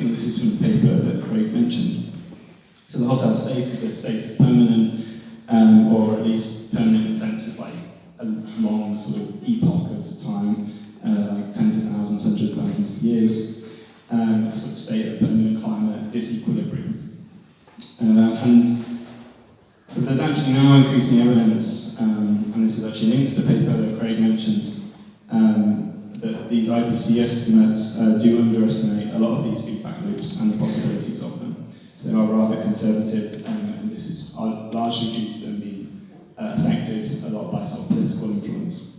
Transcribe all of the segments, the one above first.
think this is from the paper that Craig mentioned. So the hot house state is a state of permanent, or at least permanent in the sense of like a long sort of epoch of time, like tens of thousands, hundreds of thousands of years, a sort of state of permanent climate disequilibrium. But there's actually now increasing evidence, and this is actually linked to the paper that Craig mentioned, that these IPC estimates do underestimate a lot of these feedback loops and the possibilities of them. So they are rather conservative, and this is largely due to them being affected a lot by sort of political influence.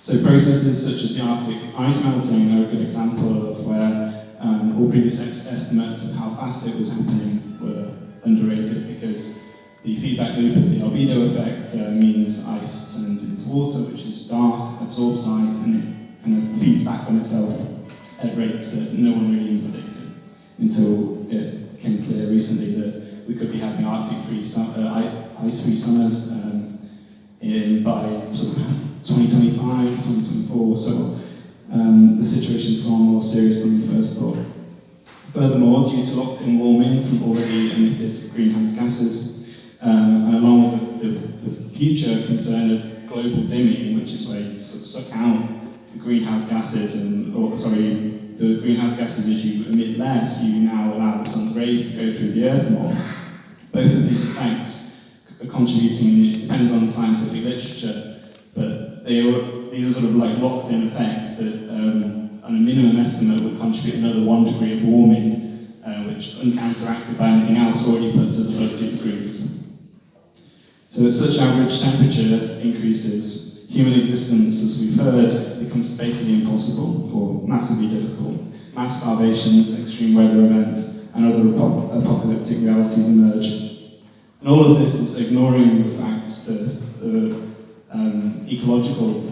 So processes such as the Arctic ice melting are a good example of where all previous estimates of how fast it was happening were underrated, because the feedback loop of the albedo effect means ice turns into water, which is dark, absorbs light, and it kind of feeds back on itself at rates that no one really even predicted, until it became clear recently that we could be having Arctic-free ice-free summers by sort of 2025, 2024. So the situation's far more serious than we first thought. Furthermore, due to locked-in warming from already emitted greenhouse gases, and along with the future concern of global dimming, which is where you sort of suck out the greenhouse gases, the greenhouse gases as you emit less, you now allow the sun's rays to go through the earth more. Both of these effects are contributing, it depends on the scientific literature, but these are sort of like locked-in effects that on a minimum estimate would contribute another 1 degree of warming, which uncounteracted by anything else already puts us above 2 degrees. So at such average temperature increases, human existence, as we've heard, becomes basically impossible or massively difficult. Mass starvations, extreme weather events, and other apocalyptic realities emerge. And all of this is ignoring the fact that the ecological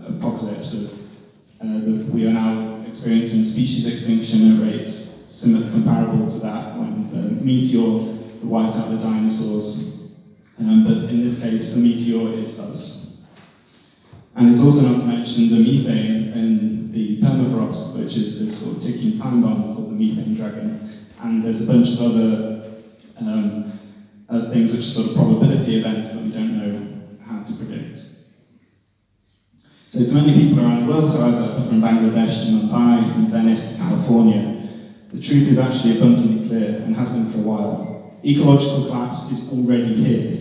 apocalypse of that we are now experiencing species extinction at rates comparable to that when the meteor that wiped out the dinosaurs. But in this case, the meteor is us. And it's also not to mention the methane in the permafrost, which is this sort of ticking time bomb called the methane dragon. And there's a bunch of other things which are sort of probability events that we don't know how to predict. So to many people around the world, however, from Bangladesh to Mumbai, from Venice to California, the truth is actually abundantly clear and has been for a while. Ecological collapse is already here.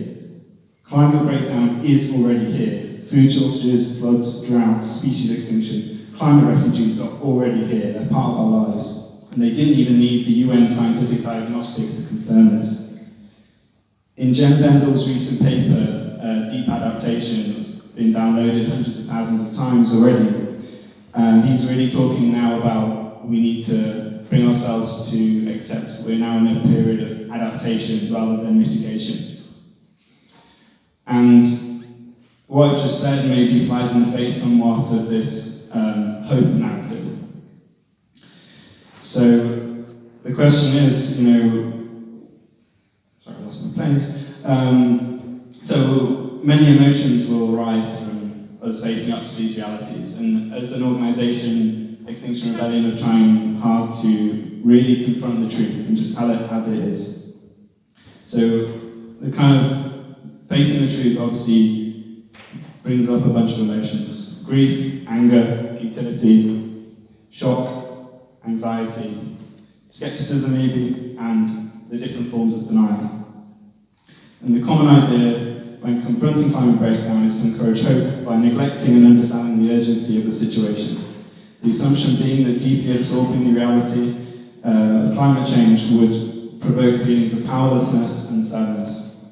Climate breakdown is already here. Food shortages, floods, droughts, species extinction, climate refugees are already here. They're part of our lives. And they didn't even need the UN scientific diagnostics to confirm this. In Jen Bendel's recent paper, Deep Adaptation, it's been downloaded hundreds of thousands of times already. He's really talking now about we need to bring ourselves to accept we're now in a period of adaptation rather than mitigation. And what I've just said maybe flies in the face somewhat of this hope narrative. So the question is, sorry, I lost my place. So many emotions will arise from us facing up to these realities, and as an organisation, Extinction Rebellion are trying hard to really confront the truth and just tell it as it is. So the kind of facing the truth obviously brings up a bunch of emotions: grief, anger, futility, shock, anxiety, skepticism maybe, and the different forms of denial. And the common idea when confronting climate breakdown is to encourage hope by neglecting and understanding the urgency of the situation. The assumption being that deeply absorbing the reality of climate change would provoke feelings of powerlessness and sadness.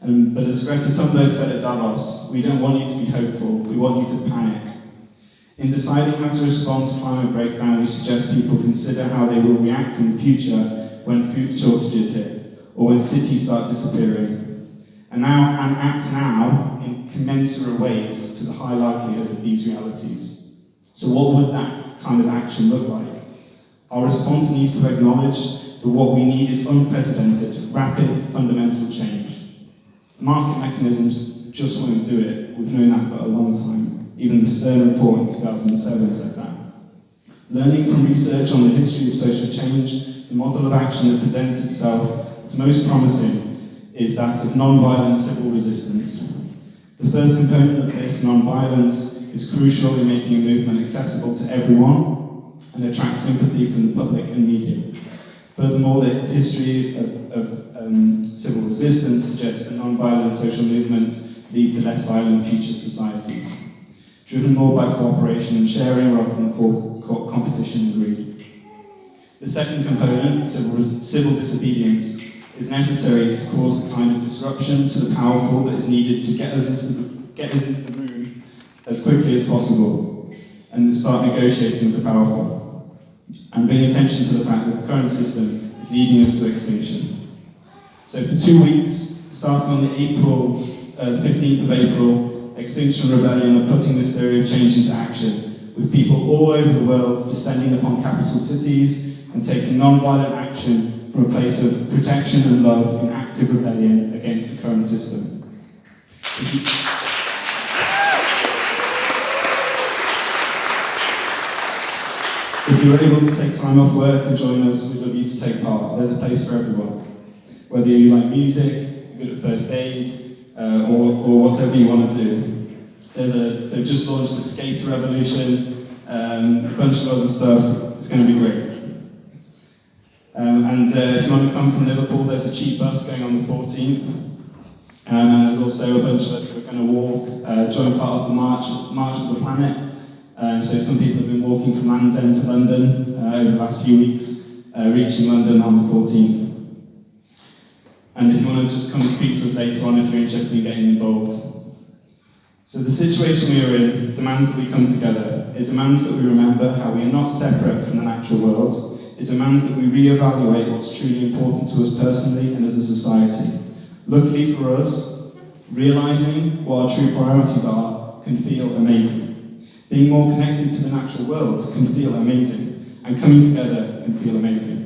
But as Greta Thunberg said at Davos, we don't want you to be hopeful, we want you to panic. In deciding how to respond to climate breakdown, we suggest people consider how they will react in the future when food shortages hit, or when cities start disappearing. And act now in commensurate ways to the high likelihood of these realities. So what would that kind of action look like? Our response needs to acknowledge that what we need is unprecedented, rapid, fundamental change. Market mechanisms just won't do it. We've known that for a long time. Even the Stern report in 2007 said that. Learning from research on the history of social change, the model of action that presents itself as most promising is that of non-violent civil resistance. The first component of this, non-violence, is crucial in making a movement accessible to everyone and attract sympathy from the public and media. Furthermore, the history of civil resistance suggests that non-violent social movements lead to less violent future societies, driven more by cooperation and sharing rather than competition and greed. The second component, civil disobedience, is necessary to cause the kind of disruption to the powerful that is needed to get us into the room as quickly as possible and start negotiating with the powerful, and bring attention to the fact that the current system is leading us to extinction. So for 2 weeks, starting on the 15th of April, Extinction Rebellion are putting this theory of change into action, with people all over the world descending upon capital cities and taking non-violent action from a place of protection and love in active rebellion against the current system. If you're able to take time off work and join us, we'd love you to take part. There's a place for everyone. Whether you like music, you're good at first aid, or whatever you want to do. They've just launched the skater revolution, a bunch of other stuff. It's going to be great. If you want to come from Liverpool, there's a cheap bus going on the 14th. And there's also a bunch of us that are going to walk, join part of the March of the Planet. So some people have been walking from Land's End to London over the last few weeks, reaching London on the 14th. And if you want to just come and speak to us later on if you're interested in getting involved. So the situation we are in demands that we come together. It demands that we remember how we are not separate from the natural world. It demands that we re-evaluate what's truly important to us personally and as a society. Luckily for us, realising what our true priorities are can feel amazing. Being more connected to the natural world can feel amazing, and coming together can feel amazing.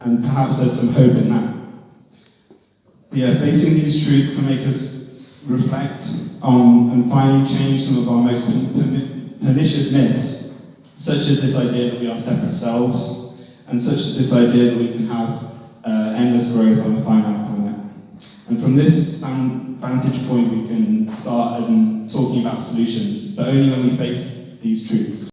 And perhaps there's some hope in that. But yeah, facing these truths can make us reflect on and finally change some of our most pernicious myths, such as this idea that we are separate selves, and such as this idea that we can have endless growth on a finite planet. And from this vantage point, we can start talking about solutions, but only when we face these truths.